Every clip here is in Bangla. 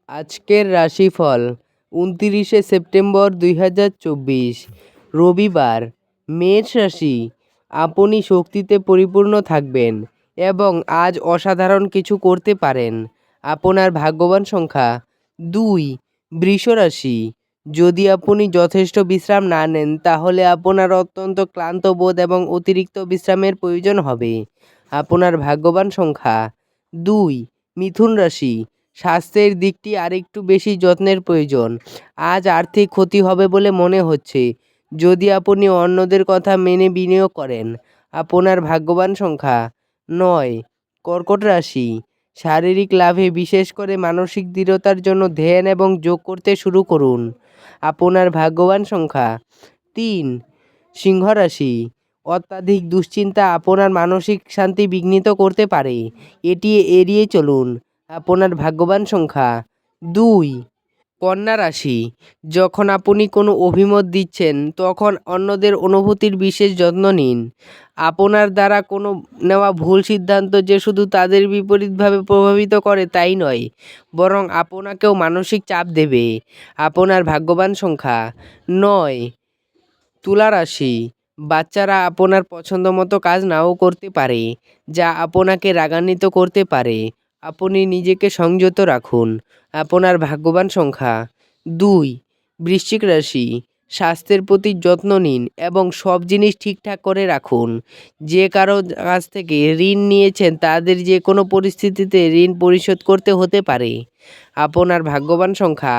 আজকের রাশিফল ২৯শে সেপ্টেম্বর ২০২৪ রবিবার। মেষ রাশি, আপনি শক্তিতে পরিপূর্ণ থাকবেন এবং আজ অসাধারণ কিছু করতে পারেন। আপনার ভাগ্যবান সংখ্যা ২। বৃষ রাশি, যদি আপনি যথেষ্ট বিশ্রাম না নেন তাহলে আপনার অত্যন্ত ক্লান্ত বোধ এবং অতিরিক্ত বিশ্রামের প্রয়োজন হবে। আপনার ভাগ্যবান সংখ্যা ২। মিথুন রাশি, স্বাস্থ্যের দিকটি আরেকটু বেশি যত্নের প্রয়োজন। আজ আর্থিক ক্ষতি হবে বলে মনে হচ্ছে যদি আপনি অন্যদের কথা মেনে বিনিয়োগ করেন। আপনার ভাগ্যবান সংখ্যা ৯। কর্কট রাশি, শারীরিক লাভে বিশেষ করে মানসিক দৃঢ়তার জন্য ধ্যান এবং যোগ করতে শুরু করুন। আপনার ভাগ্যবান সংখ্যা ৩। সিংহ রাশি, অত্যাধিক দুশ্চিন্তা আপনার মানসিক শান্তি বিঘ্নিত করতে পারে, এটি এড়িয়ে চলুন। আপনার ভাগ্যবান সংখ্যা ২। কন্যা রাশি, যখন আপনি কোনো অভিমত দিচ্ছেন তখন অন্যদের অনুভূতির বিশেষ যত্ন নিন। আপনার দ্বারা কোনো নেওয়া ভুল সিদ্ধান্ত যে শুধু তাদের বিপরীতভাবে প্রভাবিত করে তাই নয়, বরং আপনাকেও মানসিক চাপ দেবে। আপনার ভাগ্যবান সংখ্যা ৯। তুলা রাশি, বাচ্চারা আপনার পছন্দ মতো কাজ নাও করতে পারে, যা আপনাকে রাগান্বিত করতে পারে। আপনি নিজেকে সংযত রাখুন। আপনার ভাগ্যবান সংখ্যা ২। বৃশ্চিক রাশি, স্বাস্থ্যের প্রতি যত্ন নিন এবং সব জিনিস ঠিকঠাক করে রাখুন। যে কারো কাছ থেকে ঋণ নিয়েছেন তাদের যে কোনো পরিস্থিতিতে ঋণ পরিশোধ করতে হতে পারে। আপনার ভাগ্যবান সংখ্যা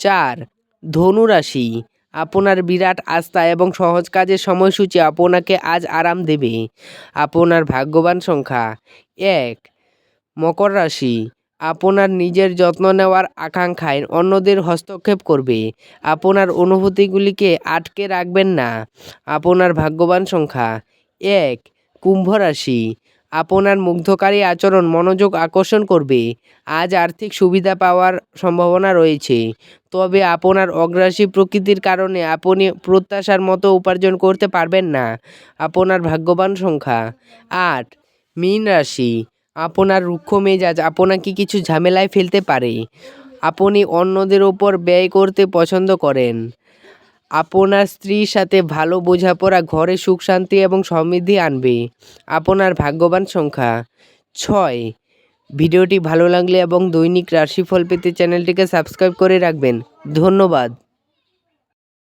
৪। ধনু রাশি, আপনার বিরাট আস্থা এবং সহজ কাজের সময়সূচি আপনাকে আজ আরাম দেবে। আপনার ভাগ্যবান সংখ্যা ১। মকর রাশি, আপনার নিজের যত্ন নেওয়ার আকাঙ্ক্ষায় অন্যদের হস্তক্ষেপ করবে। আপনার অনুভূতিগুলিকে আটকে রাখবেন না। আপনার ভাগ্যবান সংখ্যা ১। কুম্ভ রাশি, আপনার মুগ্ধকারী আচরণ মনোযোগ আকর্ষণ করবে। আজ আর্থিক সুবিধা পাওয়ার সম্ভাবনা রয়েছে, তবে আপনার অগ্রাসী প্রকৃতির কারণে আপনি প্রত্যাশার মতো উপার্জন করতে পারবেন না। আপনার ভাগ্যবান সংখ্যা ৮। মীন রাশি, আপনার রুক্ষ মেজাজ আপনাকে কিছু ঝামেলায় ফেলতে পারে। আপনি অন্যদের ওপর ব্যয় করতে পছন্দ করেন। আপনার স্ত্রীর সাথে ভালো বোঝাপড়া ঘরে সুখ শান্তি এবং সমৃদ্ধি আনবে। আপনার ভাগ্যবান সংখ্যা ৬। ভিডিওটি ভালো লাগলে এবং দৈনিক রাশিফল পেতে চ্যানেলটিকে সাবস্ক্রাইব করে রাখবেন। ধন্যবাদ।